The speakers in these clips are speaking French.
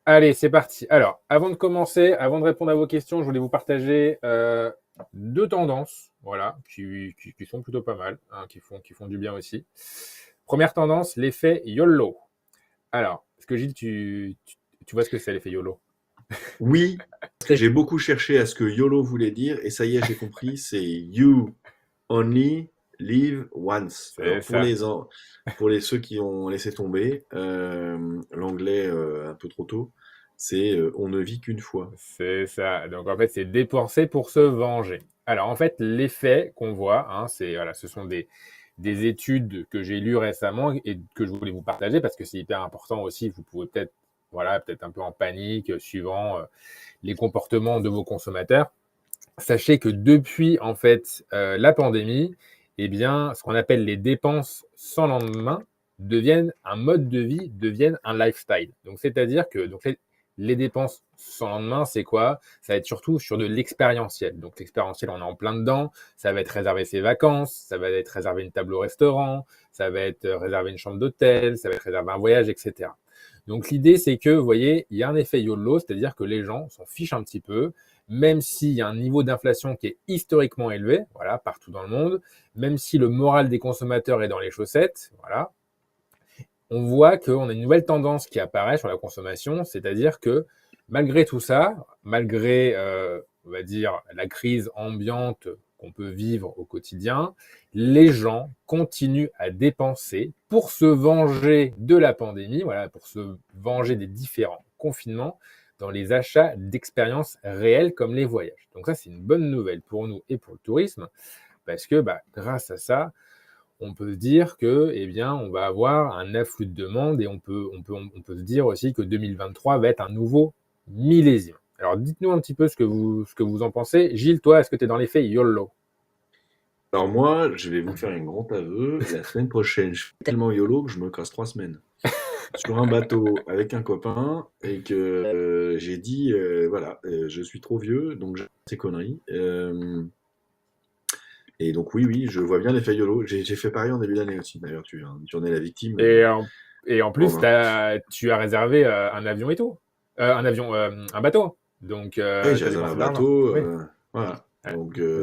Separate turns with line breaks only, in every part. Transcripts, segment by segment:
Allez, c'est parti. Alors, avant de commencer, avant de répondre à vos questions, je voulais vous partager deux tendances, voilà, qui sont plutôt pas mal, hein, qui font du bien aussi. Première tendance, l'effet YOLO. Alors, ce que Gilles, tu vois ce que c'est l'effet YOLO?
Oui, j'ai beaucoup cherché à ce que YOLO voulait dire et ça y est, j'ai compris, c'est You Only Live Once.
C'est
Alors
ça,
pour les ceux qui ont laissé tomber l'anglais un peu trop tôt, c'est on ne vit qu'une fois.
c'est ça. Donc en fait, c'est dépenser pour se venger. Alors en fait, l'effet qu'on voit, hein, voilà, ce sont des études que j'ai lues récemment et que je voulais vous partager parce que c'est hyper important aussi. Vous pouvez peut-être un peu en panique suivant les comportements de vos consommateurs. Sachez que depuis en fait la pandémie, eh bien, ce qu'on appelle les dépenses sans lendemain deviennent un mode de vie, deviennent un lifestyle. Donc, c'est-à-dire que les dépenses sans lendemain, c'est quoi? Ça va être surtout sur de l'expérientiel. Donc, l'expérientiel, on est en plein dedans. Ça va être réserver ses vacances, ça va être réserver une table au restaurant, ça va être réserver une chambre d'hôtel, ça va être réserver un voyage, etc. Donc, l'idée, c'est que, vous voyez, il y a un effet YOLO, c'est-à-dire que les gens s'en fichent un petit peu, même s'il y a un niveau d'inflation qui est historiquement élevé, voilà, partout dans le monde, même si le moral des consommateurs est dans les chaussettes, voilà, on voit qu'on a une nouvelle tendance qui apparaît sur la consommation, c'est-à-dire que malgré tout ça, malgré, on va dire, la crise ambiante qu'on peut vivre au quotidien, les gens continuent à dépenser pour se venger de la pandémie, voilà, pour se venger des différents confinements dans les achats d'expériences réelles comme les voyages. Donc ça, c'est une bonne nouvelle pour nous et pour le tourisme, parce que grâce à ça, on peut se dire que, eh bien, on va avoir un afflux de demandes et on peut se dire aussi que 2023 va être un nouveau millésime. Alors, dites-nous un petit peu ce que vous en pensez. Gilles, toi, est-ce que tu es dans l'effet YOLO?
Alors moi, je vais vous faire un grand aveu, la semaine prochaine, je suis tellement YOLO que je me casse 3 semaines sur un bateau avec un copain et que j'ai dit, voilà, je suis trop vieux, donc j'ai ces conneries. Et donc oui, oui, je vois bien l'effet YOLO. J'ai fait pareil en début d'année aussi, d'ailleurs, tu en es la victime,
Et en plus,
Romain.
tu as réservé un avion et tout. Un bateau. Donc,
Oui, j'ai
tu as
réservé un
dépensé de l'argent.
bateau,
Oui,
voilà.
ouais, c'est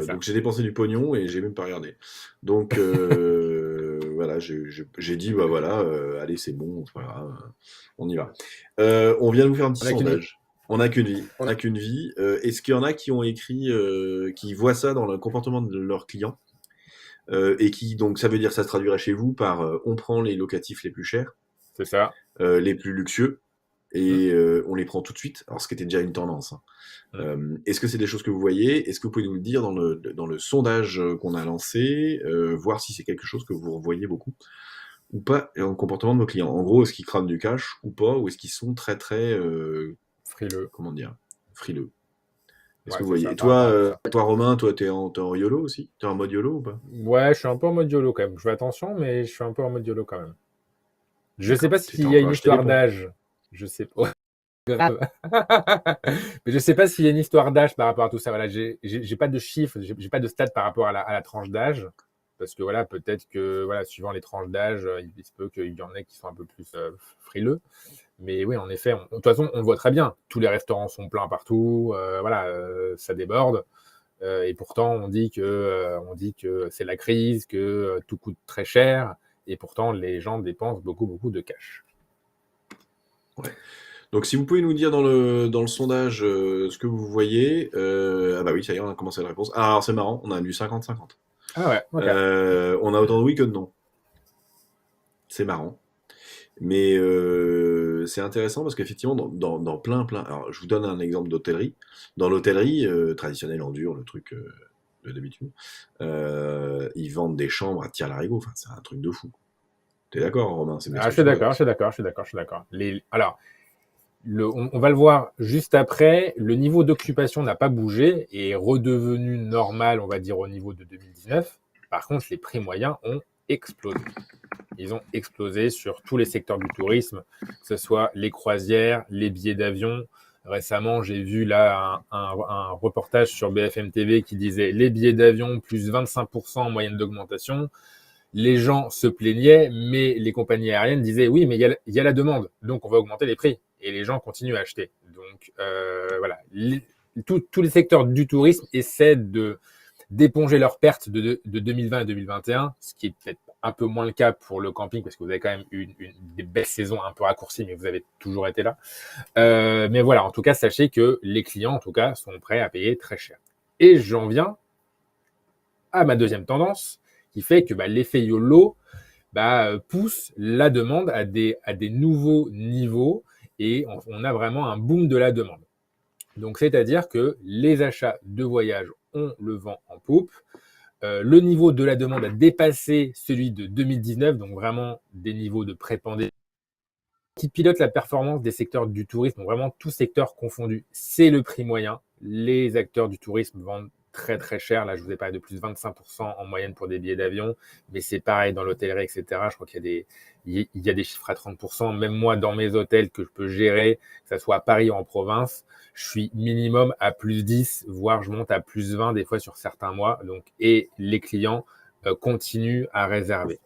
ça.
Donc j'ai dépensé du pognon et j'ai même pas regardé. Donc voilà, j'ai dit, bah voilà, allez, c'est bon, c'est pas grave, on y va. On vient de vous faire un petit
On n'a qu'une vie.
sondage. On n'a qu'une vie, on
On
n'a
a-
qu'une vie. Est-ce qu'il y en a qui ont écrit, qui voient ça dans le comportement de leurs clients et qui, donc ça veut dire, ça se traduirait chez vous par on prend les locatifs les plus chers,
C'est ça.
les plus luxueux,
Hum,
et on les prend tout de suite, alors ce qui était déjà une tendance, hein.
hum.
Est-ce que c'est des choses que vous voyez? Est-ce que vous pouvez nous le dire dans le sondage qu'on a lancé, voir si c'est quelque chose que vous revoyez beaucoup ou pas dans le comportement de nos clients? En gros, est-ce qu'ils crament du cash ou pas? Ou est-ce qu'ils sont très très,
Frileux.
comment dire, frileux? Est-ce que
Ouais,
vous
c'est
voyez?
ça,
Et
par rapport à tout ça.
toi Romain, toi t'es en YOLO aussi? T'es en mode YOLO ou pas?
Ouais, je suis un peu en mode YOLO quand même. Je fais attention, mais je suis un peu en mode YOLO quand même. Je sais
D'accord.
pas
Tu t'es
s'il y a
encore
une
acheté des
histoire
ponts?
d'âge. Je sais pas. Grave. Mais je sais pas s'il y a une histoire d'âge par rapport à tout ça. Voilà, j'ai pas de chiffres, j'ai pas de stats par rapport à la tranche d'âge. Parce que voilà, peut-être que voilà, suivant les tranches d'âge, il se peut qu'il y en ait qui sont un peu plus frileux. Mais oui, en effet, de toute façon, on le voit très bien. Tous les restaurants sont pleins partout. Voilà, ça déborde. Et pourtant, on dit que c'est la crise, que tout coûte très cher. Et pourtant, les gens dépensent beaucoup, beaucoup de cash.
Ouais. Donc si vous pouvez nous dire dans le sondage ce que vous voyez, ah bah oui, ça y est, on a commencé la réponse. Ah, alors c'est marrant, on a du 50-50.
Ah ouais, ok.
On a autant de oui que de non. C'est marrant. Mais c'est intéressant parce qu'effectivement, dans plein. Alors, je vous donne un exemple d'hôtellerie. Dans l'hôtellerie traditionnelle en dur, le truc de d'habitude, ils vendent des chambres à tire-larigot. Enfin, c'est un truc de fou. T'es d'accord, Romain? C'est bien ce
Ah,
que
je suis
tu vois.
d'accord, je suis d'accord, je suis d'accord, je suis d'accord. Alors, on va le voir juste après. Le niveau d'occupation n'a pas bougé et est redevenu normal, on va dire, au niveau de 2019. Par contre, les prix moyens ont explosé. Ils ont explosé sur tous les secteurs du tourisme, que ce soit les croisières, les billets d'avion. Récemment, j'ai vu là un reportage sur BFM TV qui disait les billets d'avion plus 25% en moyenne d'augmentation. Les gens se plaignaient, mais les compagnies aériennes disaient oui, mais il y a la demande, donc on va augmenter les prix. et les gens continuent à acheter. Donc voilà, tous les secteurs du tourisme essaient d'éponger leurs pertes de 2020 à 2021, ce qui est peut-être un peu moins le cas pour le camping parce que vous avez quand même eu des belles saisons un peu raccourcies, mais vous avez toujours été là. Mais voilà, en tout cas, sachez que les clients, en tout cas, sont prêts à payer très cher. Et j'en viens à ma deuxième tendance, qui fait que l'effet YOLO pousse la demande à des nouveaux niveaux et on a vraiment un boom de la demande. Donc, c'est-à-dire que les achats de voyage ont le vent en poupe. Le niveau de la demande a dépassé celui de 2019, donc vraiment des niveaux de pré-pandémie qui pilote la performance des secteurs du tourisme, donc vraiment tous secteurs confondus. C'est le prix moyen. Les acteurs du tourisme vendent très très cher. Là, je vous ai parlé de plus de 25% en moyenne pour des billets d'avion, mais c'est pareil dans l'hôtellerie, etc. Je crois qu'il y a des chiffres à 30%. Même moi, dans mes hôtels que je peux gérer, que ce soit à Paris ou en province, je suis minimum à plus 10, voire je monte à plus 20 des fois sur certains mois. Donc, et les clients continuent à réserver.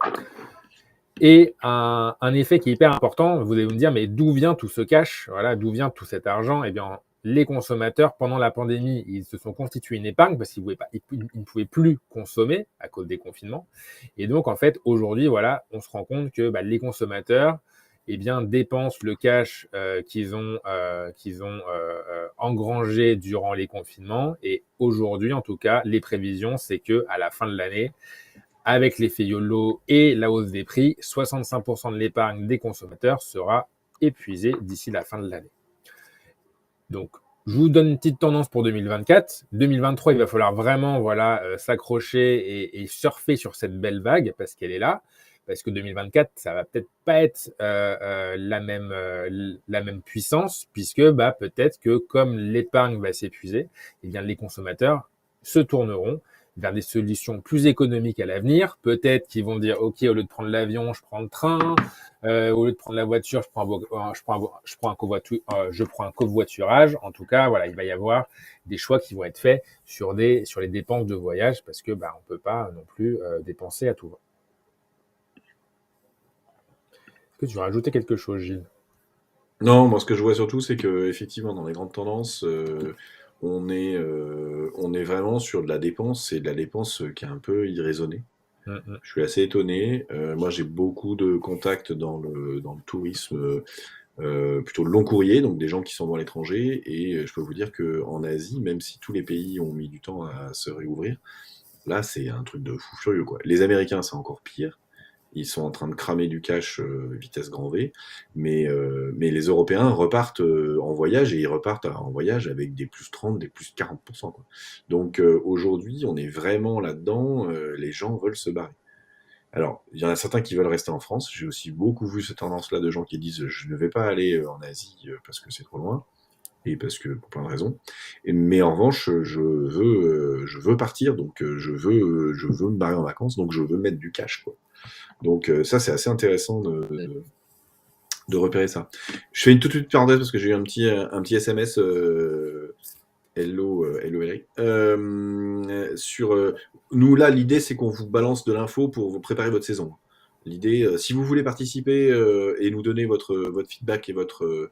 Et un effet qui est hyper important, vous allez me dire, mais d'où vient tout ce cash? Voilà, d'où vient tout cet argent? Eh bien, les consommateurs, pendant la pandémie, ils se sont constitués une épargne parce qu'ils ne pouvaient plus consommer à cause des confinements. Et donc, en fait, aujourd'hui, voilà, on se rend compte que les consommateurs, eh bien, dépensent le cash qu'ils ont engrangé durant les confinements. Et aujourd'hui, en tout cas, les prévisions, c'est que à la fin de l'année, avec l'effet YOLO et la hausse des prix, 65% de l'épargne des consommateurs sera épuisée d'ici la fin de l'année. Donc, je vous donne une petite tendance pour 2024. 2023, il va falloir vraiment s'accrocher et surfer sur cette belle vague parce qu'elle est là. Parce que 2024, ça va peut-être pas être la même puissance, puisque peut-être que comme l'épargne va s'épuiser, eh bien, les consommateurs se tourneront vers des solutions plus économiques à l'avenir. Peut-être qu'ils vont dire, OK, au lieu de prendre l'avion, je prends le train. Au lieu de prendre la voiture, je prends un covoiturage. En tout cas, voilà, il va y avoir des choix qui vont être faits sur les dépenses de voyage parce que on peut pas non plus dépenser à tout va. Est-ce que tu veux rajouter quelque chose, Gilles?
Non, moi ce que je vois surtout, c'est que effectivement dans les grandes tendances, on est vraiment sur de la dépense et de la dépense qui est un peu irraisonnée.
Mm,
Je suis assez étonné. Moi, j'ai beaucoup de contacts dans le tourisme, plutôt long courrier, donc des gens qui sont dans l'étranger. Et je peux vous dire qu'en Asie, même si tous les pays ont mis du temps à se réouvrir, là, c'est un truc de fou furieux, quoi. Les Américains, c'est encore pire. Ils sont en train de cramer du cash vitesse grand V, mais les Européens repartent en voyage et ils repartent en voyage avec des plus 30, des plus 40%, quoi. Donc aujourd'hui, on est vraiment là-dedans, les gens veulent se barrer. Alors, il y en a certains qui veulent rester en France. J'ai aussi beaucoup vu cette tendance-là de gens qui disent je ne vais pas aller en Asie parce que c'est trop loin et parce que pour plein de raisons. Mais en revanche, je veux partir, donc je veux me barrer en vacances, donc je veux mettre du cash, quoi. Donc ça, c'est assez intéressant de repérer ça. Je fais une toute petite parenthèse parce que j'ai eu un petit SMS. Hello Eric. Sur nous là, l'idée c'est qu'on vous balance de l'info pour vous préparer votre saison. L'idée, si vous voulez participer et nous donner votre feedback et votre, euh,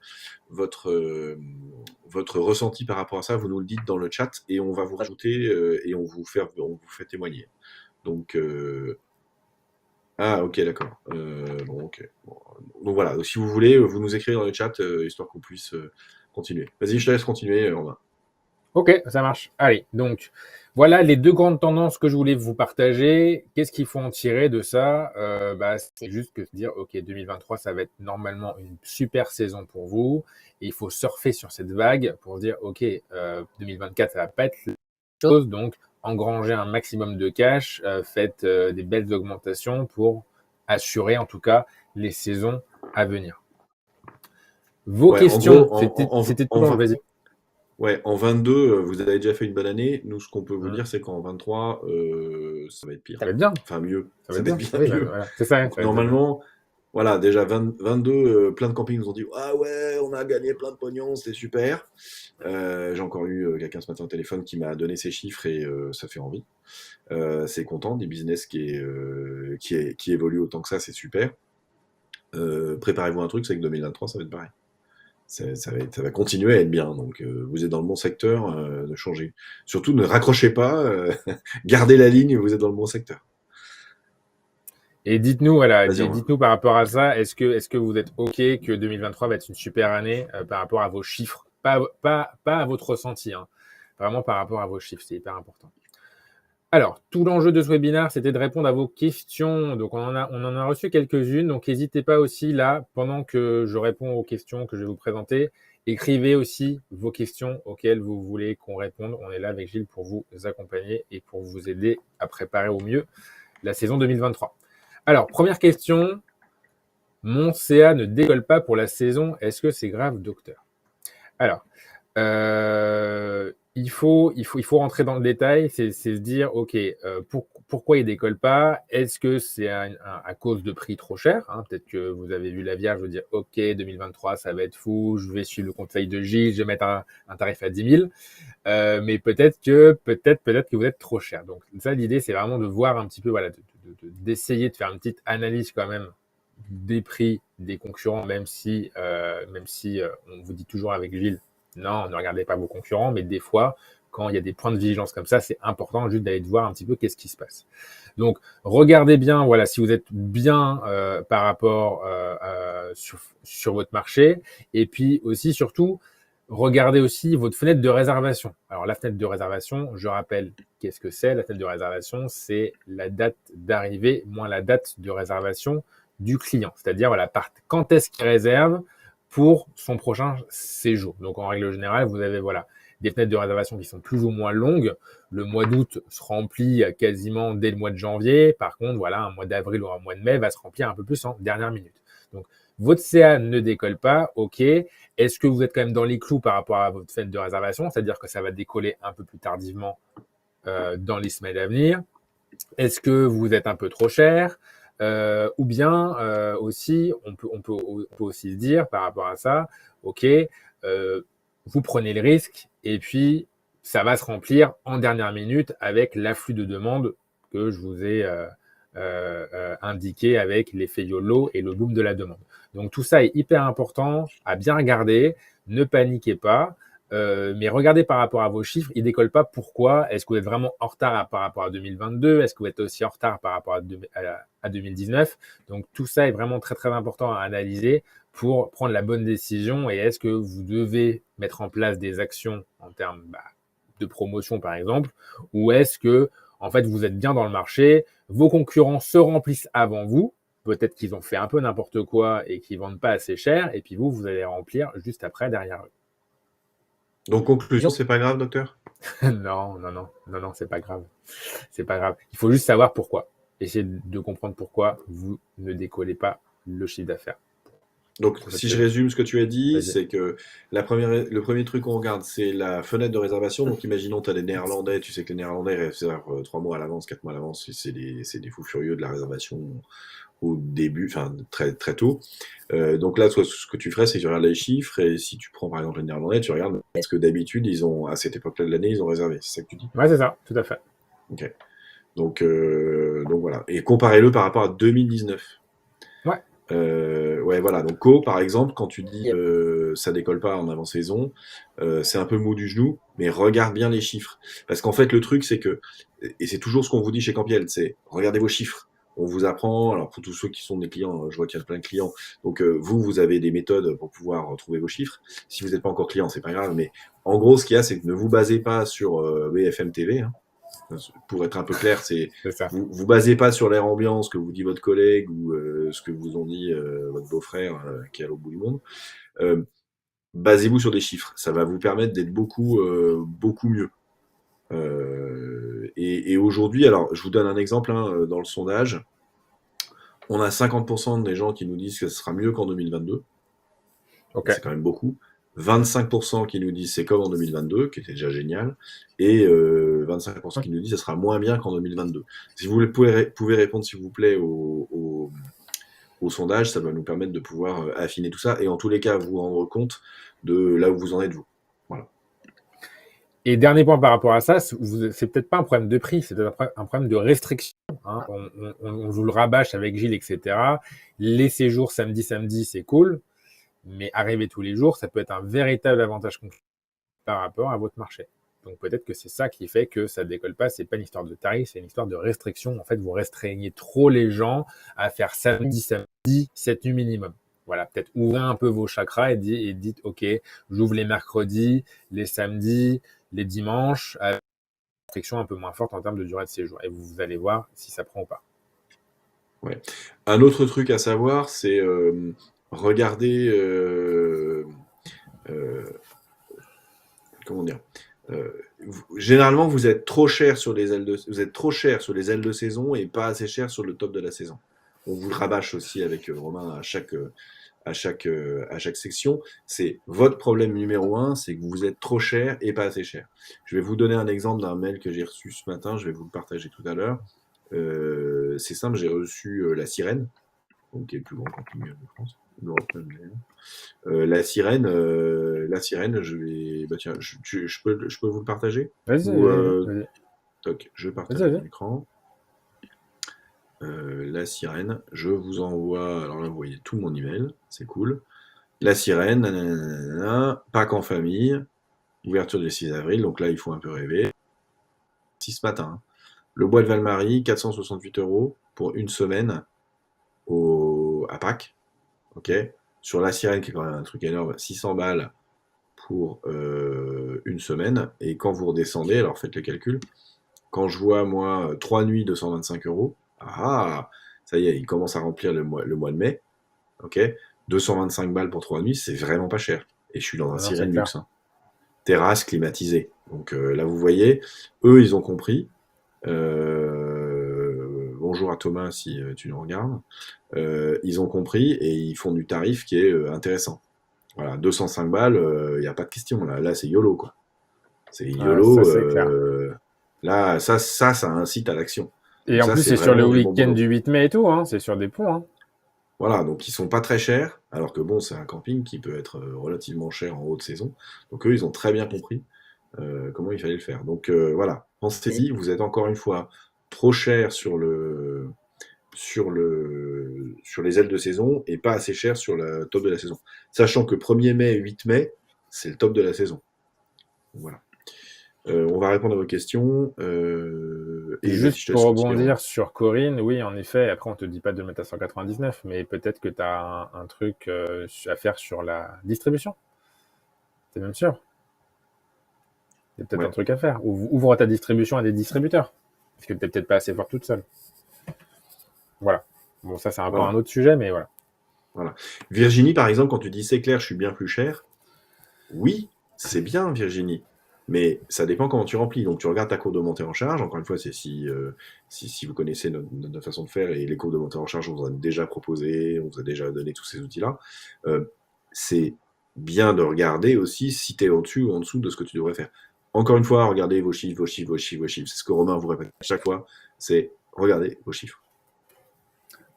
votre ressenti par rapport à ça, vous nous le dites dans le chat et on va vous rajouter et on vous fait témoigner. Donc, ah, ok, d'accord. Bon, ok. Bon, donc voilà, donc, si vous voulez, vous nous écrivez dans le chat histoire qu'on puisse continuer. Vas-y, je te laisse continuer, Romain.
Ok, ça marche. Allez, donc voilà les deux grandes tendances que je voulais vous partager. Qu'est-ce qu'il faut en tirer de ça? C'est juste que se dire, ok, 2023, ça va être normalement une super saison pour vous. Et il faut surfer sur cette vague pour dire, ok, 2024, ça va pas être la même chose. Donc, engranger un maximum de cash, faites des belles augmentations pour assurer en tout cas les saisons à venir. Vos
Ouais, en
questions,
gros,
c'était tout bon, vas-y.
ouais, en 22, vous avez déjà fait une bonne année. Nous, ce qu'on peut vous
Hum.
dire, c'est qu'en 23, ça va être pire.
Ça va être bien.
Enfin, mieux.
Ça va
Ça
être
va être
bien.
bien
Oui,
mieux.
voilà. C'est ça, hein,
Donc,
ça va être bien.
normalement, voilà, déjà 22, plein de campings nous ont dit ah ouais, on a gagné plein de pognon, c'est super. J'ai encore eu quelqu'un ce matin au téléphone qui m'a donné ses chiffres et ça fait envie. C'est content, des business qui évoluent autant que ça, c'est super. Préparez-vous un truc, c'est que 2023, ça va être pareil. Ça va continuer à être bien. Donc, vous êtes dans le bon secteur, ne changez. Surtout, ne raccrochez pas, gardez la ligne, vous êtes dans le bon secteur.
Et dites-nous, voilà,
Vas-y,
dites-nous par rapport à ça, est-ce que vous êtes OK que 2023 va être une super année par rapport à vos chiffres, pas à votre ressenti, hein, vraiment par rapport à vos chiffres, c'est hyper important. Alors, tout l'enjeu de ce webinaire, c'était de répondre à vos questions. Donc, on en a reçu quelques-unes. Donc, n'hésitez pas aussi là, pendant que je réponds aux questions que je vais vous présenter, écrivez aussi vos questions auxquelles vous voulez qu'on réponde. On est là avec Gilles pour vous accompagner et pour vous aider à préparer au mieux la saison 2023. Alors, première question. Mon CA ne décolle pas pour la saison. Est-ce que c'est grave, docteur? Alors, il faut rentrer dans le détail, c'est se dire, OK, pourquoi il décolle pas? Est-ce que c'est à cause de prix trop cher, hein? Peut-être que vous avez vu la Vierge, vous dire, OK, 2023, ça va être fou, je vais suivre le conseil de Gilles, je vais mettre un tarif à 10 000. Mais peut-être que vous êtes trop cher. Donc ça, l'idée, c'est vraiment de voir un petit peu, voilà, d'essayer de faire une petite analyse quand même des prix des concurrents, même si on vous dit toujours avec Gilles, non, ne regardez pas vos concurrents, mais des fois, quand il y a des points de vigilance comme ça, c'est important juste d'aller voir un petit peu qu'est-ce qui se passe. Donc, regardez bien, voilà, si vous êtes bien par rapport sur votre marché, et puis aussi, surtout, regardez aussi votre fenêtre de réservation. Alors, la fenêtre de réservation, je rappelle, qu'est-ce que c'est? La fenêtre de réservation, c'est la date d'arrivée moins la date de réservation du client. C'est-à-dire, voilà, quand est-ce qu'il réserve pour son prochain séjour. Donc, en règle générale, vous avez, voilà, des fenêtres de réservation qui sont plus ou moins longues. Le mois d'août se remplit quasiment dès le mois de janvier. Par contre, voilà, un mois d'avril ou un mois de mai va se remplir un peu plus en dernière minute. Donc, votre CA ne décolle pas, OK. Est-ce que vous êtes quand même dans les clous par rapport à votre fenêtre de réservation? C'est-à-dire que ça va décoller un peu plus tardivement dans les semaines à venir. Est-ce que vous êtes un peu trop cher? Ou bien aussi, on peut aussi se dire par rapport à ça, OK, vous prenez le risque et puis ça va se remplir en dernière minute avec l'afflux de demandes que je vous ai indiqué avec l'effet YOLO et le boom de la demande. Donc tout ça est hyper important à bien regarder, ne paniquez pas. Mais regardez par rapport à vos chiffres, ils ne décollent pas. Pourquoi? Est-ce que vous êtes vraiment en retard par rapport à 2022? Est-ce que vous êtes aussi en retard par rapport à 2019? Donc tout ça est vraiment très très important à analyser pour prendre la bonne décision. Et est-ce que vous devez mettre en place des actions en termes de promotion par exemple, ou est-ce que en fait vous êtes bien dans le marché, vos concurrents se remplissent avant vous, peut-être qu'ils ont fait un peu n'importe quoi et qu'ils vendent pas assez cher, et puis vous allez remplir juste après derrière eux.
Donc, conclusion, c'est pas grave, docteur?
Non, non, non, non, non, c'est pas grave. C'est pas grave. Il faut juste savoir pourquoi. Essayez de comprendre pourquoi vous ne décollez pas le chiffre d'affaires.
Donc, si je résume ce que tu as dit,
Vas-y.
c'est que le premier truc qu'on regarde, c'est la fenêtre de réservation. Donc, imaginons, tu as des Néerlandais, tu sais que les Néerlandais réservent 3 mois à l'avance, 4 mois à l'avance, c'est des fous furieux de la réservation au début, enfin, très, très tôt. Donc là, toi, ce que tu ferais, c'est que tu regardes les chiffres, et si tu prends par exemple les Néerlandais, tu regardes, est-ce que d'habitude, à cette époque-là de l'année, ils ont réservé? C'est ça que tu dis?
Ouais, c'est ça, tout à fait.
Ok. Donc voilà. Et comparez-le par rapport à 2019.
Ouais.
Ouais, voilà. Donc, Co, par exemple, quand tu dis ça décolle pas en avant-saison, c'est un peu mou du genou, mais regarde bien les chiffres. Parce qu'en fait, le truc, c'est que, et c'est toujours ce qu'on vous dit chez Campiel, c'est regardez vos chiffres. On vous apprend, alors pour tous ceux qui sont des clients, je vois qu'il y a plein de clients, donc vous avez des méthodes pour pouvoir trouver vos chiffres. Si vous n'êtes pas encore client, c'est pas grave, mais en gros, ce qu'il y a, c'est que ne vous basez pas sur BFM TV, hein. Pour être un peu clair, c'est
C'est ça.
vous basez pas sur l'air ambiant, ce que vous dit votre collègue ou ce que vous ont dit votre beau-frère qui est à l'autre bout du monde. Basez-vous sur des chiffres. Ça va vous permettre d'être beaucoup mieux. Et aujourd'hui, alors je vous donne un exemple hein, dans le sondage. On a 50% des gens qui nous disent que ce sera mieux qu'en 2022.
Ok.
C'est quand même beaucoup. 25% qui nous disent c'est comme en 2022, qui était déjà génial, et 25% qui nous disent que ce sera moins bien qu'en 2022. Si vous pouvez répondre, s'il vous plaît, au sondage, ça va nous permettre de pouvoir affiner tout ça, et en tous les cas, vous rendre compte de là où vous en êtes, vous. Voilà.
Et dernier point par rapport à ça, c'est peut-être pas un problème de prix, c'est peut-être un problème de restriction. Hein. On vous le rabâche avec Gilles, etc. Les séjours samedi, c'est cool. Mais arriver tous les jours, ça peut être un véritable avantage concurrentiel par rapport à votre marché. Donc peut-être que c'est ça qui fait que ça décolle pas. C'est pas une histoire de tarif, c'est une histoire de restriction. En fait, vous restreignez trop les gens à faire samedi, 7 nuits minimum. Voilà, peut-être ouvrez un peu vos chakras et dites, OK, j'ouvre les mercredis, les samedis, les dimanches, avec une restriction un peu moins forte en termes de durée de séjour. Et vous allez voir si ça prend ou pas.
Ouais. Un autre truc à savoir, c'est regarder, euh, comment dire, généralement vous êtes trop cher sur les ailes vous êtes trop cher sur les ailes de saison et pas assez cher sur le top de la saison. On vous le rabâche aussi avec Romain à chaque section. C'est votre problème numéro un, c'est que vous êtes trop cher et pas assez cher. Je vais vous donner un exemple d'un mail que j'ai reçu ce matin, je vais vous le partager tout à l'heure. C'est simple, j'ai reçu la Sirène, donc qui est le plus grand camping de France. La Sirène, je vais. Bah tiens, je peux vous le partager?
Vas-y,
Ou
vas-y.
toc, je partage
Vas-y,
mon
vas-y.
écran. La Sirène, je vous envoie. Alors là, vous voyez tout mon email, c'est cool. La Sirène, nanana, Pâques en famille, ouverture du 6 avril, donc là, il faut un peu rêver. 6 matin. Le bois de Valmarie, 468 € pour une semaine à Pâques. Ok. Sur la Sirène, qui est quand même un truc énorme, 600 balles pour une semaine. Et quand vous redescendez, alors faites le calcul, quand je vois, moi, 3 nuits, 225 €, ah, ça y est, il commence à remplir le mois de mai. Ok. 225 balles pour 3 nuits, c'est vraiment pas cher. Et je suis dans un
Non, c'est
Sirène
clair.
luxe. Hein. Terrasse climatisée. Donc là, vous voyez, eux, ils ont compris. Bonjour à Thomas si tu nous regardes. Ils ont compris et ils font du tarif qui est intéressant. Voilà, 205 balles, il n'y a pas de question. Là c'est YOLO, quoi. C'est
Ah, ça,
YOLO.
c'est clair.
Là, ça incite à l'action.
Et
Donc
en
ça,
plus,
c'est
c'est sur le
vraiment du bon
week-end
boulot.
du 8 mai et tout, hein. C'est sur des ponts, hein.
Voilà, donc ils sont pas très chers, alors que bon, c'est un camping qui peut être relativement cher en haute saison. Donc eux, ils ont très bien compris comment il fallait le faire. Donc voilà,
Et
pensez-y, vous êtes encore une fois trop cher sur les ailes de saison et pas assez cher sur le top de la saison. Sachant que 1er mai et 8 mai, c'est le top de la saison. Voilà. On va répondre à vos questions. Et vas-y,
juste
je te
pour
laisse continuer, Romain.
rebondir sur Corinne, oui, en effet, après, on te dit pas de le mettre à 199, mais peut-être que tu as un truc à faire sur la distribution. T'es même sûr? Il y a peut-être un
Ouais,
truc à faire. Ouvre ta distribution à des distributeurs. Parce que t'es peut-être pas assez fort toute seule. Voilà. Bon, ça, c'est encore un
voilà,
autre sujet, mais voilà.
voilà. Virginie, par exemple, quand tu dis c'est clair, je suis bien plus cher, oui, c'est bien, Virginie. Mais ça dépend comment tu remplis. Donc, tu regardes ta courbe de montée en charge. Encore une fois, c'est si vous connaissez notre façon de faire et les courbes de montée en charge, on vous a déjà proposé, on vous a déjà donné tous ces outils-là. C'est bien de regarder aussi si tu es au-dessus ou en dessous de ce que tu devrais faire. Encore une fois, regardez vos chiffres, vos chiffres, vos chiffres, vos chiffres. C'est ce que Romain vous répète à chaque fois. C'est regardez vos chiffres.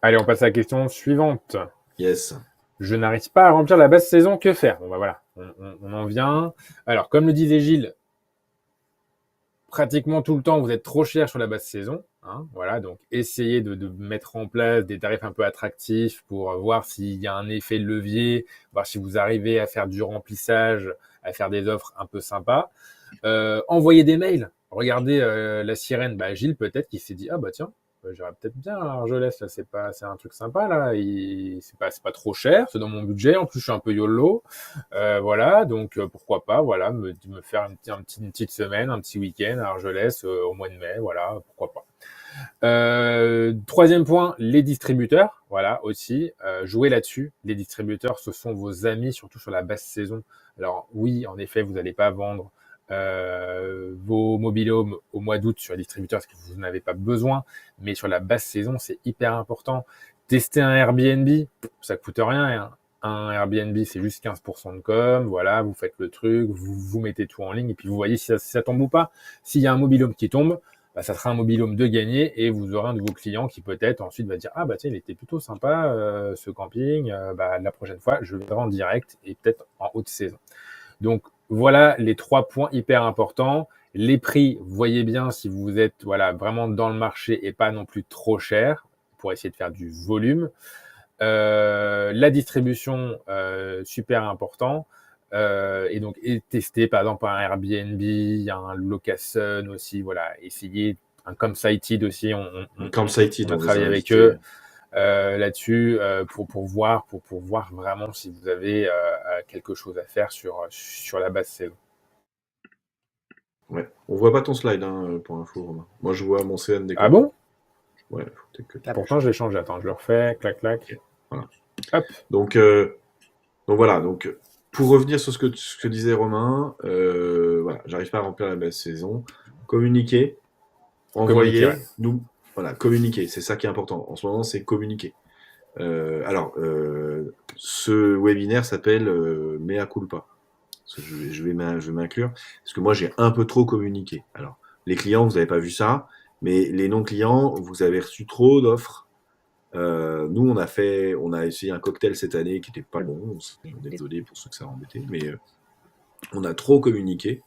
Allez, on passe à la question suivante.
Yes.
Je n'arrive pas à remplir la basse saison, que faire? Bon, bah voilà, on en vient. Alors, comme le disait Gilles, pratiquement tout le temps, vous êtes trop cher sur la basse saison. Hein, voilà, donc essayez de mettre en place des tarifs un peu attractifs pour voir s'il y a un effet de levier, voir si vous arrivez à faire du remplissage, à faire des offres un peu sympas. Envoyez des mails. Regardez la sirène. Bah, Gilles, peut-être qu'il s'est dit, ah bah tiens, j'irais peut-être bien à Argelès, là, c'est un truc sympa, là. C'est pas trop cher, c'est dans mon budget. En plus, je suis un peu YOLO. Voilà, donc pourquoi pas, voilà, me faire une petite semaine, un petit week-end à Argelès au mois de mai, voilà, pourquoi pas. Troisième point, les distributeurs, voilà aussi, jouez là-dessus. Les distributeurs, ce sont vos amis, surtout sur la basse saison. Alors oui, en effet, vous n'allez pas vendre vos mobilhomes au mois d'août sur les distributeurs parce que vous n'avez pas besoin, mais sur la basse saison, c'est hyper important. Tester un Airbnb, ça coûte rien. Hein. Un Airbnb, c'est juste 15% de com. Voilà, vous faites le truc, vous mettez tout en ligne et puis vous voyez si ça tombe ou pas. S'il y a un mobilhome qui tombe, bah, ça sera un mobilhome de gagné et vous aurez un de vos clients qui peut-être ensuite va dire ah bah tiens il était plutôt sympa ce camping, bah la prochaine fois je viendrai en direct et peut-être en haute saison. Donc voilà les 3 points hyper importants. Les prix, voyez bien si vous êtes voilà vraiment dans le marché et pas non plus trop cher pour essayer de faire du volume. La distribution, super important. Et donc, tester par exemple un Airbnb, un Locasun aussi, voilà, essayer un Campsited aussi,
Campsited,
on a
on les a
travaillé avec
invités.
eux là-dessus pour voir vraiment si vous avez quelque chose à faire sur la base saison.
Ouais. On voit pas ton slide, hein, pour info, Romain. Moi, je vois mon CN
Ah
décollé.
bon?
Ouais, faut peut-être que tu
Ah,
le
pourtant je l'ai
changes.
changé. Attends, je le refais, clac clac.
Ok. Voilà.
Hop.
Donc, voilà. Donc, pour revenir sur ce que disait Romain, voilà, j'arrive pas à remplir la base saison. Communiquer,
Communiquer, ouais.
envoyer, nous, voilà, communiquer. C'est ça qui est important. En ce moment, c'est communiquer. Ce webinaire s'appelle Mea culpa. Parce que je vais m'inclure. Parce que moi, j'ai un peu trop communiqué. Alors, les clients, vous n'avez pas vu ça, mais les non-clients, vous avez reçu trop d'offres. Nous, on a essayé un cocktail cette année qui n'était pas bon. On est désolé pour ceux que ça a embêté, mais on a trop communiqué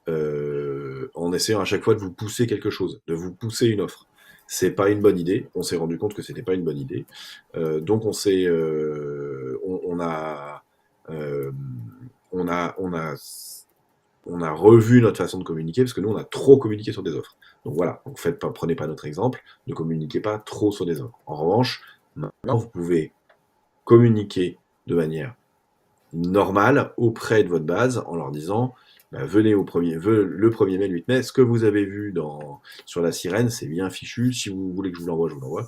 en essayant à chaque fois de vous pousser quelque chose, de vous pousser une offre. C'est pas une bonne idée. On s'est rendu compte que c'était pas une bonne idée. Donc on a, euh, on a revu notre façon de communiquer parce que nous on a trop communiqué sur des offres. Donc voilà. Donc prenez pas notre exemple. Ne communiquez pas trop sur des offres. En revanche, maintenant vous pouvez communiquer de manière normale auprès de votre base en leur disant bah, venez le 1er mai, le 8 mai, ce que vous avez vu sur la sirène, c'est bien fichu. Si vous voulez que je vous l'envoie, je vous l'envoie.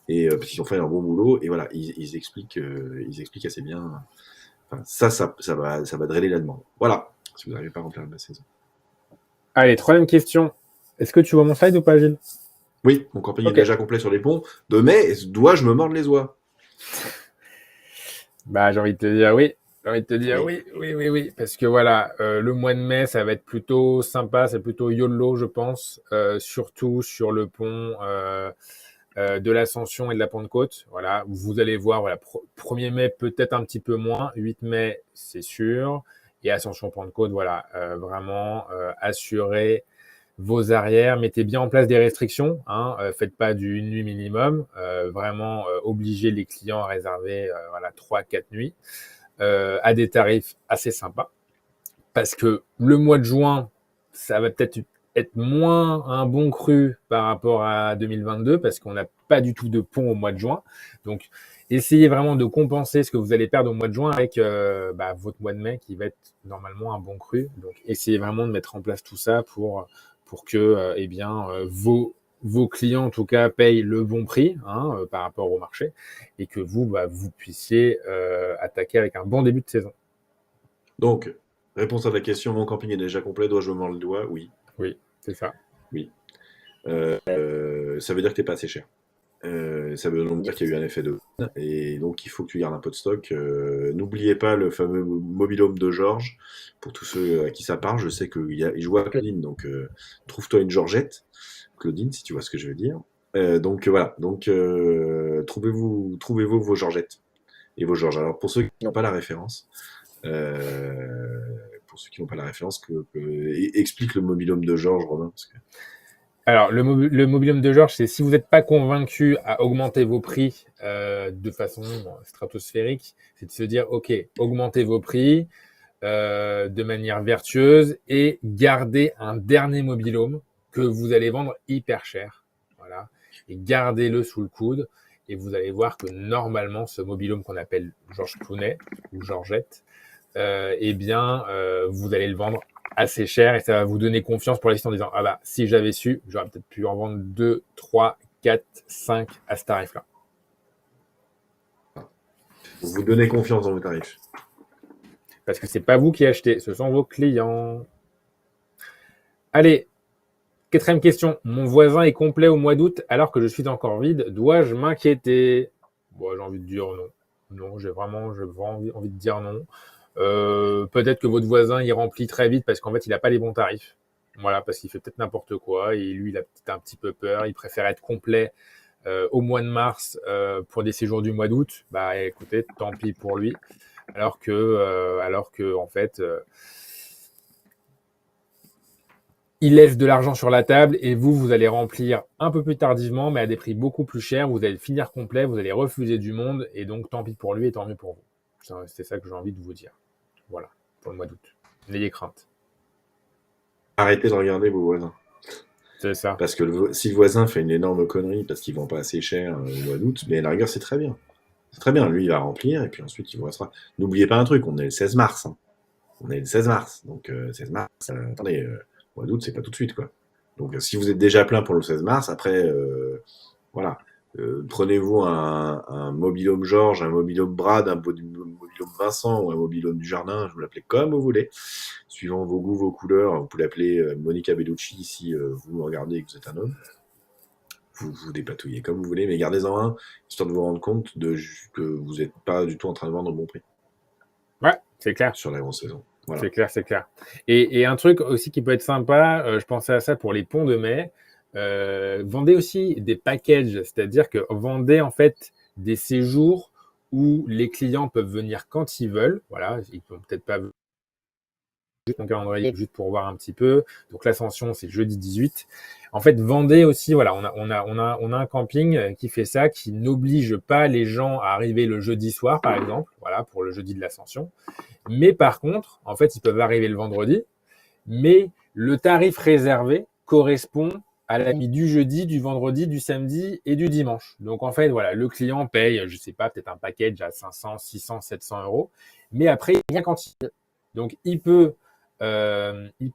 Et parce qu'ils ont fait un bon boulot. Et voilà, ils expliquent assez bien. Enfin, ça va drainer la demande. Voilà, si vous n'arrivez pas à remplir la saison.
Allez, troisième question. Est-ce que tu vois mon slide ou pas, Gilles?
Oui, mon campagne est
Ok.
déjà complet sur les ponts. De mai, dois-je me mordre les oies?
Bah, j'ai envie de te dire oui. J'ai envie de te dire
Oui.
oui, oui, oui, oui. Parce que voilà, le mois de mai, ça va être plutôt sympa, c'est plutôt YOLO, je pense. Surtout sur le pont de l'Ascension et de la Pentecôte. Voilà, vous allez voir, voilà, 1er mai, peut-être un petit peu moins. 8 mai, c'est sûr. Et Ascension Pentecôte, voilà, vraiment assurer vos arrières, mettez bien en place des restrictions, hein, faites pas du une nuit minimum, vraiment obligez les clients à réserver voilà 3-4 nuits à des tarifs assez sympas, parce que le mois de juin, ça va peut-être être moins un bon cru par rapport à 2022, parce qu'on n'a pas du tout de pont au mois de juin, donc essayez vraiment de compenser ce que vous allez perdre au mois de juin avec votre mois de mai qui va être normalement un bon cru. Donc essayez vraiment de mettre en place tout ça pour que vos clients en tout cas payent le bon prix par rapport au marché et que vous puissiez attaquer avec un bon début de saison.
Donc, réponse à la question, mon camping est déjà complet, dois-je me mordre le doigt? Oui.
Oui, c'est ça.
Oui. Ça veut dire que t'es pas assez cher. Ça veut donc dire qu'il y a eu un effet de manne, et donc il faut que tu gardes un peu de stock. N'oubliez pas le fameux mobilhome de Georges, pour tous ceux à qui ça parle. Je sais qu'il joue à Claudine, donc trouve-toi une Georgette, Claudine, si tu vois ce que je veux dire. Donc voilà, donc trouvez-vous vos Georgettes et vos Georges. Alors pour ceux qui n'ont pas la référence, explique le mobilhome de Georges, Romain, parce que
Alors, le mobilium de Georges, c'est si vous n'êtes pas convaincu à augmenter vos prix de façon stratosphérique, c'est de se dire, OK, augmentez vos prix de manière vertueuse et gardez un dernier mobilhome que vous allez vendre hyper cher. Voilà. Et gardez-le sous le coude. Et vous allez voir que normalement, ce mobilhome qu'on appelle Georges Clooney ou Georgette, vous allez le vendre assez cher et ça va vous donner confiance pour la suite en disant ah bah si j'avais su, j'aurais peut-être pu en vendre 2, 3, 4, 5 à ce tarif-là.
vous donnez confiance dans vos tarifs.
Parce que c'est pas vous qui achetez, ce sont vos clients. Allez, quatrième question. Mon voisin est complet au mois d'août alors que je suis encore vide. Dois-je m'inquiéter? Bon, j'ai envie de dire non. Non, j'ai vraiment envie de dire non. Peut-être que votre voisin il remplit très vite parce qu'en fait il n'a pas les bons tarifs. Voilà, parce qu'il fait peut-être n'importe quoi et lui il a peut-être un petit peu peur. Il préfère être complet au mois de mars pour des séjours du mois d'août. Bah écoutez, tant pis pour lui. Alors que en fait il laisse de l'argent sur la table et vous allez remplir un peu plus tardivement, mais à des prix beaucoup plus chers. Vous allez finir complet, vous allez refuser du monde et donc tant pis pour lui et tant mieux pour vous. C'est ça que j'ai envie de vous dire. Voilà, pour le mois d'août. N'ayez crainte.
Arrêtez de regarder vos voisins.
C'est ça.
Parce que si le voisin fait une énorme connerie parce qu'il vend pas assez cher au mois d'août, mais à la rigueur, c'est très bien. C'est très bien. Lui, il va remplir et puis ensuite, il vous restera. N'oubliez pas un truc, on est le 16 mars. Hein. On est le 16 mars. Donc, 16 mars, attendez, mois d'août, c'est pas tout de suite, quoi. Donc, si vous êtes déjà plein pour le 16 mars, après, voilà. Prenez-vous un mobil-home Georges, un mobil-home Brad, un mobil-home Vincent ou un mobil-home du jardin, je vous l'appelez comme vous voulez, suivant vos goûts, vos couleurs. Vous pouvez l'appeler Monica Bellucci si vous me regardez et que vous êtes un homme. Vous vous dépatouillez comme vous voulez, mais gardez-en un, histoire de vous rendre compte que vous n'êtes pas du tout en train de vendre au bon prix
Ouais, c'est clair.
sur la grosse saison. Voilà.
C'est clair, c'est clair. Et un truc aussi qui peut être sympa, je pensais à ça pour les ponts de mai. Vendez aussi des packages, c'est-à-dire que vendez en fait des séjours où les clients peuvent venir quand ils veulent. Voilà, ils ne peuvent peut-être pas juste mon calendrier juste pour voir un petit peu. Donc l'ascension, c'est jeudi 18. En fait, vendez aussi, voilà, on a un camping qui fait ça, qui n'oblige pas les gens à arriver le jeudi soir, par exemple, voilà, pour le jeudi de l'ascension. Mais par contre, en fait, ils peuvent arriver le vendredi, mais le tarif réservé correspond à la nuit du jeudi, du vendredi, du samedi et du dimanche. Donc en fait, voilà, le client paye, je sais pas, peut-être un package à 500, 600, 700 euros, mais après, il vient quand il veut. Donc il peut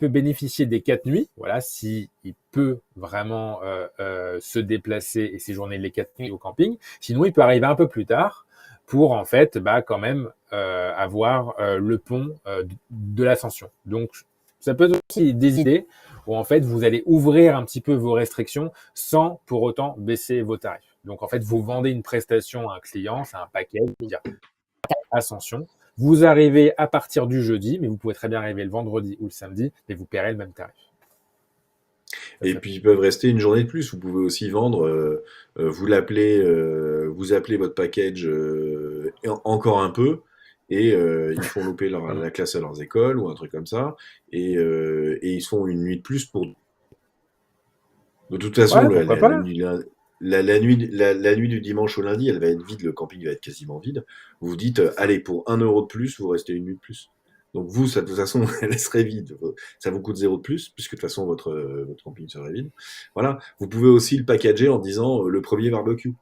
bénéficier des 4 nuits, voilà, si il peut vraiment se déplacer et séjourner les 4 nuits au camping. Sinon, il peut arriver un peu plus tard pour en fait, quand même avoir le pont de l'ascension. Donc, ça peut être aussi des idées où en fait vous allez ouvrir un petit peu vos restrictions sans pour autant baisser vos tarifs. Donc en fait, vous vendez une prestation à un client, c'est un paquet, dire ascension. Vous arrivez à partir du jeudi, mais vous pouvez très bien arriver le vendredi ou le samedi, et vous paierez le même tarif.
Et puis ils peuvent rester une journée de plus. Vous pouvez aussi vendre, vous appelez votre package encore un peu, et ils font louper la classe à leurs écoles ou un truc comme ça, et ils se font une nuit de plus pour. De toute façon,
Ouais, pourquoi pas.
la nuit du dimanche au lundi, elle va être vide, le camping va être quasiment vide. Vous vous dites, allez, pour 1 euro de plus, vous restez une nuit de plus. Donc vous, ça, de toute façon, elle serait vide. Ça vous coûte 0 de plus, puisque de toute façon, votre camping serait vide. Voilà. Vous pouvez aussi le packager en disant le premier barbecue.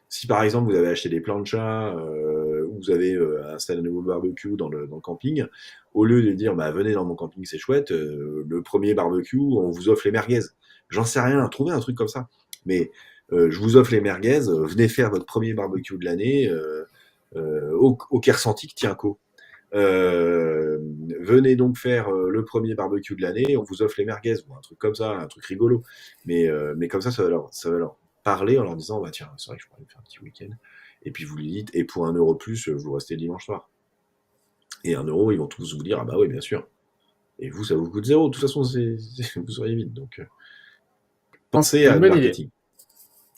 Si par exemple, vous avez acheté des planchas, ou vous avez installé un nouveau barbecue dans le camping, au lieu de dire, bah, venez dans mon camping, c'est chouette, le premier barbecue, on vous offre les merguez. J'en sais rien, trouvez un truc comme ça. Mais je vous offre les merguez, venez faire votre premier barbecue de l'année au Kersantic, tiens, co. Venez donc faire le premier barbecue de l'année, on vous offre les merguez, ou un truc comme ça, un truc rigolo. Mais comme ça va leur parler en leur disant, bah tiens, c'est vrai que je pourrais me faire un petit week-end. Et puis vous lui dites, et pour 1 euro de plus, vous restez dimanche soir. Et 1 euro, ils vont tous vous dire, ah bah oui, bien sûr. Et vous, ça vous coûte 0. De toute façon, vous seriez vite. Donc, pensez
C'est
à
une
le
bonne idée.
marketing.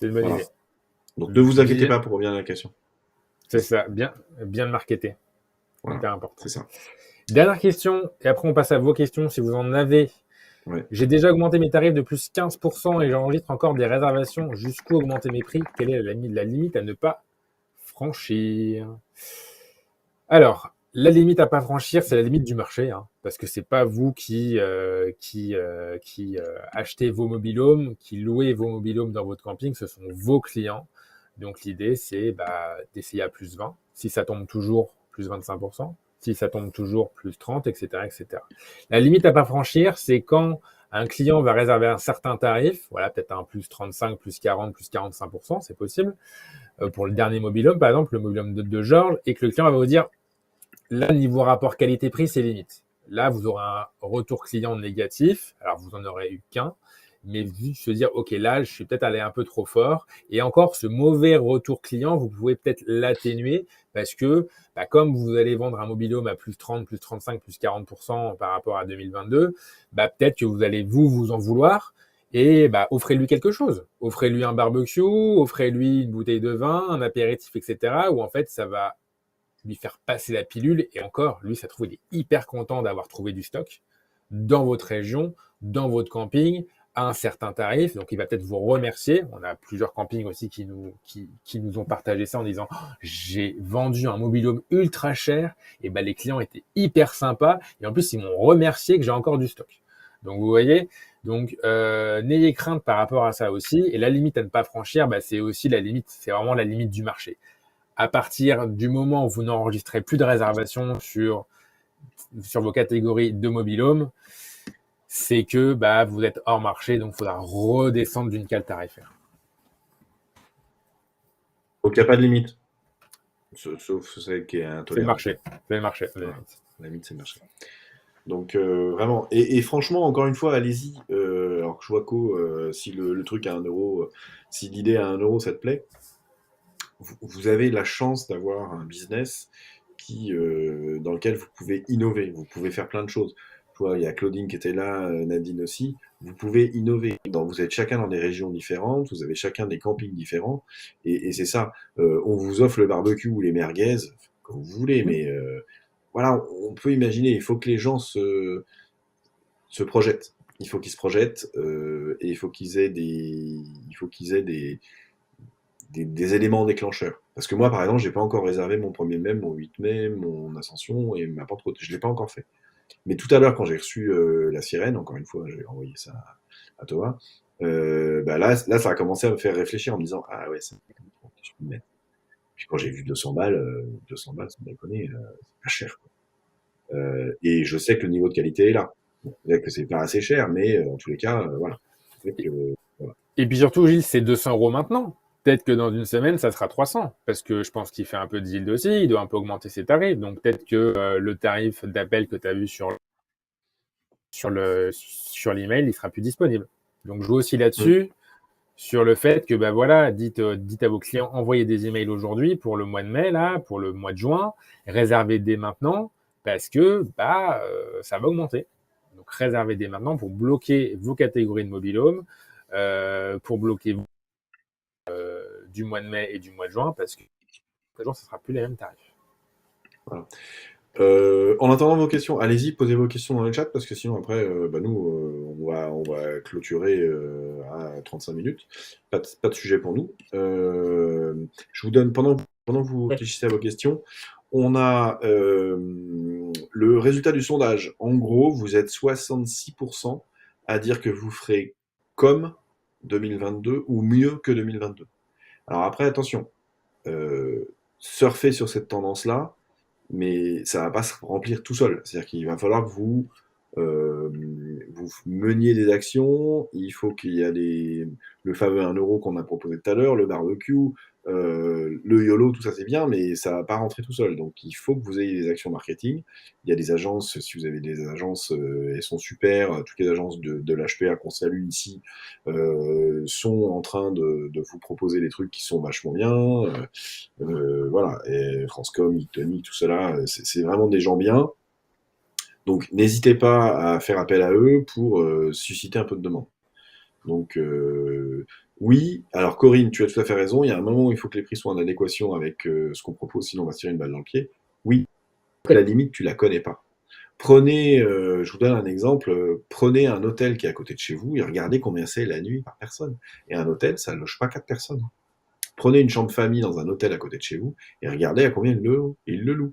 C'est une bonne
Voilà.
idée.
Donc, ne vous inquiétez
Bien,
pas pour revenir à la question.
c'est ça, bien le marketer.
Voilà,
Hyper important.
c'est ça.
Dernière question, et après on passe à vos questions si vous en avez.
Ouais.
J'ai déjà augmenté mes tarifs de plus 15% et j'enregistre encore des réservations. Jusqu'où augmenter mes prix? Quelle est la limite à ne pas franchir? Alors, la limite à pas franchir, c'est la limite du marché, hein, parce que c'est pas vous qui achetez vos mobilhomes, qui louez vos mobilhomes dans votre camping, ce sont vos clients. Donc l'idée, c'est d'essayer à plus 20. Si ça tombe toujours, plus 25%. Si ça tombe toujours, plus 30, etc., etc. La limite à pas franchir, c'est quand un client va réserver un certain tarif, voilà, peut-être un plus 35, plus 40, plus 45%, c'est possible, pour le dernier mobilhome, par exemple, le mobilhome de Georges, et que le client va vous dire, là, niveau rapport qualité-prix, c'est limite. Là, vous aurez un retour client négatif. Alors, vous en aurez eu qu'un. Mais vu se dire, OK, là, je suis peut-être allé un peu trop fort. Et encore, ce mauvais retour client, vous pouvez peut-être l'atténuer parce que, comme vous allez vendre un mobilhome à plus 30, plus 35, plus 40% par rapport à 2022, peut-être que vous allez vous en vouloir. Et offrez-lui quelque chose. Offrez-lui un barbecue, offrez-lui une bouteille de vin, un apéritif, etc. Où en fait, ça va lui faire passer la pilule. Et encore, lui, ça trouve, il est hyper content d'avoir trouvé du stock. dans votre région, dans votre camping, à un certain tarif. Donc, il va peut-être vous remercier. On a plusieurs campings aussi qui nous ont partagé ça en disant oh, j'ai vendu un mobil-home ultra cher. Et ben, les clients étaient hyper sympas. Et en plus, ils m'ont remercié que j'ai encore du stock. Donc, vous voyez, donc n'ayez crainte par rapport à ça aussi. Et la limite à ne pas franchir, bah, c'est aussi la limite, c'est vraiment la limite du marché. À partir du moment où vous n'enregistrez plus de réservations sur vos catégories de mobil-home, c'est que bah, vous êtes hors marché, donc il faudra redescendre d'une cale tarifaire.
Donc il n'y a pas de limite, sauf celle qui est
C'est le
intolérable.
marché. C'est le marché.
Voilà. La limite, c'est le marché. Donc vraiment, et franchement, encore une fois, allez-y. Alors que je vois qu'au si le truc à 1 euro, si l'idée à 1 euro, ça te plaît, vous avez la chance d'avoir un business dans lequel vous pouvez innover, vous pouvez faire plein de choses. Tu vois, il y a Claudine qui était là, Nadine aussi. Vous pouvez innover. Vous êtes chacun dans des régions différentes, vous avez chacun des campings différents, et c'est ça. On vous offre le barbecue ou les merguez, comme vous voulez, mais voilà, on peut imaginer. Il faut que les gens se projettent. Il faut qu'ils se projettent, et il faut qu'ils aient des éléments déclencheurs. Parce que moi, par exemple, j'ai pas encore réservé mon 1er mai, mon 8 mai, mon Ascension et ma Pentecôte. Je l'ai pas encore fait. Mais tout à l'heure, quand j'ai reçu la sirène, encore une fois, j'ai envoyé ça à Thomas, bah là, ça a commencé à me faire réfléchir en me disant ah ouais, ça je peux me mettre. Puis quand j'ai vu 200 balles, sans déconner, c'est pas cher. Quoi. Et je sais que le niveau de qualité est là. Bon, peut-être que c'est pas assez cher, mais en tous les cas, voilà. Voilà.
Et puis surtout, Gilles, c'est 200 euros maintenant. Peut-être que dans une semaine, ça sera 300. Parce que je pense qu'il fait un peu de yield aussi. Il doit un peu augmenter ses tarifs. Donc peut-être que le tarif d'appel que tu as vu sur l'email, il sera plus disponible. Donc joue aussi là-dessus. Sur le fait que, bah voilà, dites à vos clients, envoyez des emails aujourd'hui pour le mois de mai, là, pour le mois de juin, réservez dès maintenant, parce que bah, ça va augmenter. Donc réservez dès maintenant pour bloquer vos catégories de mobile home, pour bloquer du mois de mai et du mois de juin, parce que ce ne sera plus les mêmes tarifs.
Voilà. En attendant vos questions, allez-y, posez vos questions dans le chat parce que sinon après, bah nous, on va clôturer à 35 minutes. Pas de sujet pour nous. Je vous donne, pendant que vous réfléchissez à vos questions, on a le résultat du sondage. En gros, vous êtes 66% à dire que vous ferez comme 2022 ou mieux que 2022. Alors après, attention, surfez sur cette tendance-là, mais ça va pas se remplir tout seul. C'est-à-dire qu'il va falloir que vous meniez des actions. Il faut qu'il y ait le fameux 1 euro qu'on a proposé tout à l'heure, le barbecue, le YOLO, tout ça c'est bien, mais ça va pas rentrer tout seul. Donc il faut que vous ayez des actions marketing. Il y a des agences, si vous avez des agences, elles sont super. Toutes les agences de l'HPA qu'on salue ici sont en train de vous proposer des trucs qui sont vachement bien. Voilà, et Francecom, Ictonic, tout cela, c'est vraiment des gens bien. Donc n'hésitez pas à faire appel à eux pour susciter un peu de demande. Donc oui, alors Corinne, tu as tout à fait raison, il y a un moment où il faut que les prix soient en adéquation avec ce qu'on propose, sinon on va se tirer une balle dans le pied. Oui, après la limite, tu la connais pas. Prenez, je vous donne un exemple, prenez un hôtel qui est à côté de chez vous et regardez combien c'est la nuit par personne. Et un hôtel, ça ne loge pas 4 personnes. Prenez une chambre famille dans un hôtel à côté de chez vous et regardez à combien il le loue.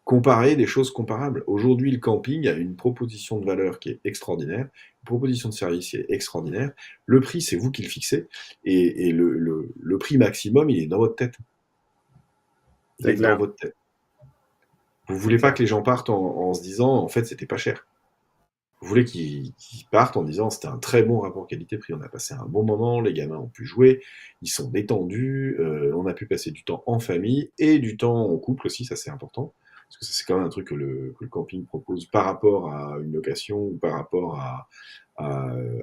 Comparez des choses comparables. Aujourd'hui, le camping a une proposition de valeur qui est extraordinaire, une proposition de service qui est extraordinaire. Le prix, c'est vous qui le fixez, et le prix maximum, il est dans votre tête. Il est dans votre tête. Vous voulez pas que les gens partent en se disant, en fait, c'était pas cher. Vous voulez qu'ils partent en disant, c'était un très bon rapport qualité-prix. On a passé un bon moment, les gamins ont pu jouer, ils sont détendus, on a pu passer du temps en famille et du temps en couple aussi, ça c'est important. Parce que c'est quand même un truc que le camping propose par rapport à une location ou par rapport à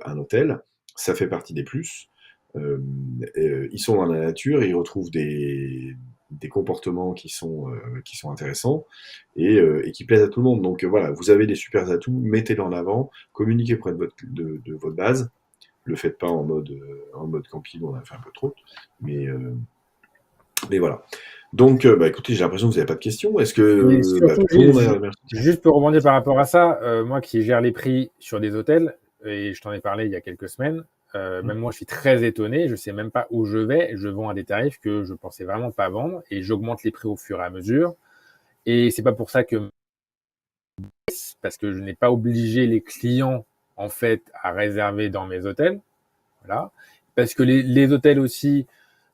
un hôtel. Ça fait partie des plus. Ils sont dans la nature, ils retrouvent des comportements qui sont intéressants et qui plaisent à tout le monde. Donc voilà, vous avez des super atouts, mettez-les en avant, communiquez près de votre base. Le faites pas en mode camping, on a fait un peu trop, mais voilà. Donc, écoutez, j'ai l'impression que vous n'avez pas de questions. Est-ce
Et
que
surtout,
tout le monde a merci.
juste pour rebondir par rapport à ça, moi qui gère les prix sur des hôtels, et je t'en ai parlé il y a quelques semaines, même moi je suis très étonné, je sais même pas où je vais, je vends à des tarifs que je pensais vraiment pas vendre et j'augmente les prix au fur et à mesure. Et c'est pas pour ça que, parce que je n'ai pas obligé les clients en fait à réserver dans mes hôtels, voilà. Parce que les hôtels aussi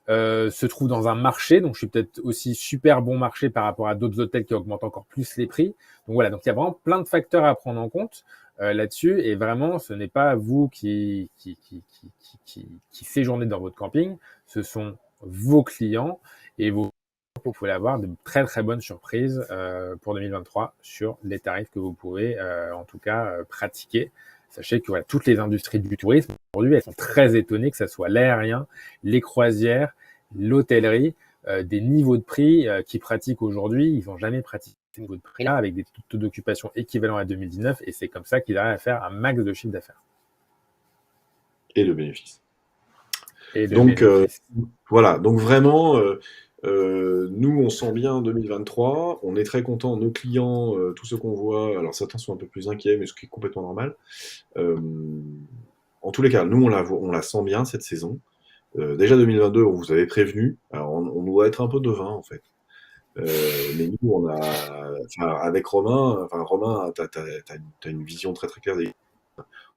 se trouvent dans un marché, donc je suis peut-être aussi super bon marché par rapport à d'autres hôtels qui augmentent encore plus les prix. Donc voilà, donc il y a vraiment plein de facteurs à prendre en compte là-dessus, et vraiment, ce n'est pas vous qui séjournez dans votre camping, ce sont vos clients et vous pouvez avoir de très très bonnes surprises pour 2023 sur les tarifs que vous pouvez en tout cas pratiquer. Sachez que voilà, toutes les industries du tourisme aujourd'hui, elles sont très étonnées que ce soit l'aérien, les croisières, l'hôtellerie, des niveaux de prix qu'ils pratiquent aujourd'hui. Ils n'ont jamais pratiqué ce niveau de prix-là avec des taux d'occupation équivalents à 2019 et c'est comme ça qu'ils arrivent à faire un max de chiffre d'affaires
Et de bénéfices.
et de
Donc,
bénéfices.
voilà. Donc, vraiment, nous, on sent bien 2023. On est très contents. Nos clients, tous ceux qu'on voit, alors certains sont un peu plus inquiets, mais ce qui est complètement normal. Euh, En tous les cas, nous, on la sent bien cette saison. Déjà 2022, on vous avait prévenu. Alors, on doit être un peu devin, en fait. Mais nous, enfin, avec Romain, t'as une vision très très claire.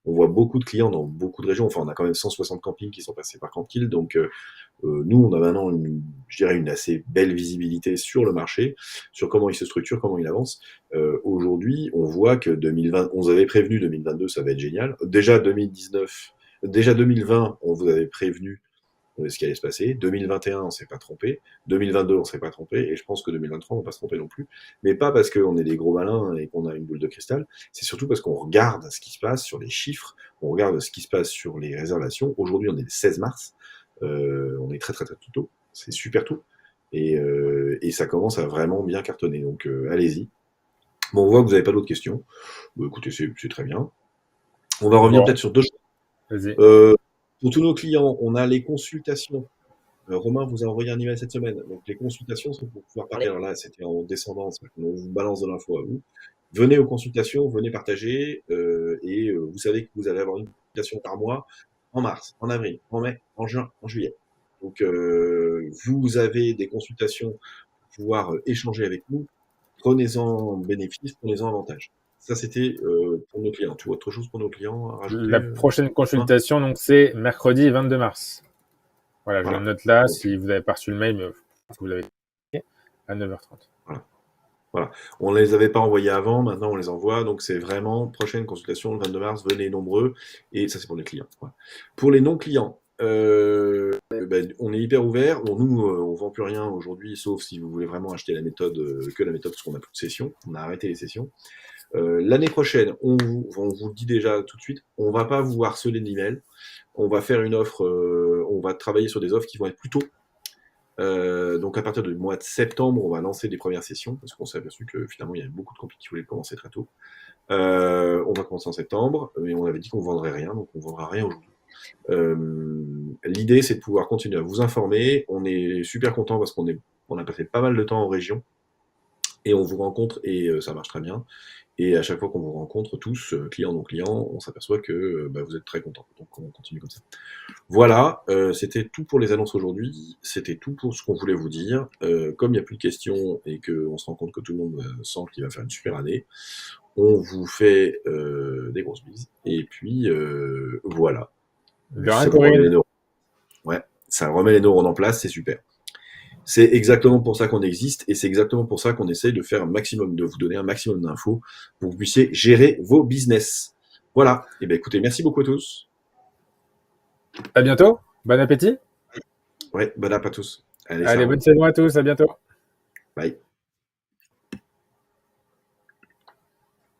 On voit beaucoup de clients dans beaucoup de régions. Enfin, on a quand même 160 campings qui sont passés par Campkill. Donc, nous, on a maintenant, je dirais, une assez belle visibilité sur le marché, sur comment il se structure, comment il avance. Aujourd'hui, on voit que 2020, on vous avait prévenu 2022, ça va être génial. Déjà 2019, déjà 2020, on vous avait prévenu ce qui allait se passer. 2021, on ne s'est pas trompé. 2022, on ne s'est pas trompé. Et je pense que 2023, on ne va pas se tromper non plus. Mais pas parce qu'on est des gros malins et qu'on a une boule de cristal. C'est surtout parce qu'on regarde ce qui se passe sur les chiffres. On regarde ce qui se passe sur les réservations. Aujourd'hui, on est le 16 mars. On est très, très, très tout tôt. C'est super tôt. Et ça commence à vraiment bien cartonner. Donc, allez-y. Bon, on voit que vous n'avez pas d'autres questions. Bon, écoutez, c'est très bien. On va revenir
Bon,
peut-être sur deux choses.
vas-y.
Pour tous nos clients, on a les consultations. Romain vous a envoyé un email cette semaine. Donc les consultations sont pour pouvoir parler. Alors là, c'était en descendant, on vous balance de l'info à vous. Venez aux consultations, venez partager, et vous savez que vous allez avoir une consultation par mois en mars, en avril, en mai, en juin, en juillet. Donc vous avez des consultations pour pouvoir échanger avec nous. Prenez-en bénéfice, prenez-en avantage. Ça, c'était pour nos clients. Tu vois autre chose pour nos clients à rajouter,
La prochaine
Romain?
consultation, donc, c'est mercredi 22 mars. Voilà, je le
Voilà.
note là.
Donc,
Si vous n'avez pas reçu le mail, mais je pense que vous l'avez à 9h30.
voilà. Voilà. On ne les avait pas envoyés avant, maintenant on les envoie. Donc c'est vraiment prochaine consultation le 22 mars, venez nombreux. Et ça c'est pour les clients. Voilà. Pour les non-clients, on est hyper ouvert. Bon, nous, on vend plus rien aujourd'hui, sauf si vous voulez vraiment acheter la méthode, que la méthode, parce qu'on n'a plus de session. On a arrêté les sessions. L'année prochaine, on vous le dit déjà tout de suite, on va pas vous harceler d'emails. On va faire une offre, on va travailler sur des offres qui vont être plus tôt. Donc à partir du mois de septembre, on va lancer des premières sessions, parce qu'on s'est aperçu que finalement il y avait beaucoup de campings qui voulaient commencer très tôt. On va commencer en septembre, mais on avait dit qu'on ne vendrait rien, donc on ne vendra rien aujourd'hui. L'idée, c'est de pouvoir continuer à vous informer. On est super content parce on a passé pas mal de temps en région et on vous rencontre et ça marche très bien. Et à chaque fois qu'on vous rencontre tous, clients non clients, on s'aperçoit que vous êtes très contents. Donc on continue comme ça. Voilà, c'était tout pour les annonces aujourd'hui. C'était tout pour ce qu'on voulait vous dire. Comme il n'y a plus de questions et qu'on se rend compte que tout le monde sent qu'il va faire une super année, on vous fait des grosses bises. Et puis voilà.
De rien,
Ça vous remet les
Corinne.
neurones. Ouais, ça remet les neurones en place, c'est super. C'est exactement pour ça qu'on existe et c'est exactement pour ça qu'on essaye de faire un maximum, de vous donner un maximum d'infos pour que vous puissiez gérer vos business. Voilà. Et bien écoutez, merci beaucoup à tous.
À bientôt. Bon appétit.
Ouais, bon app à tous. Allez, ça
Allez,
roule.
bonne saison à tous. À bientôt.
Bye.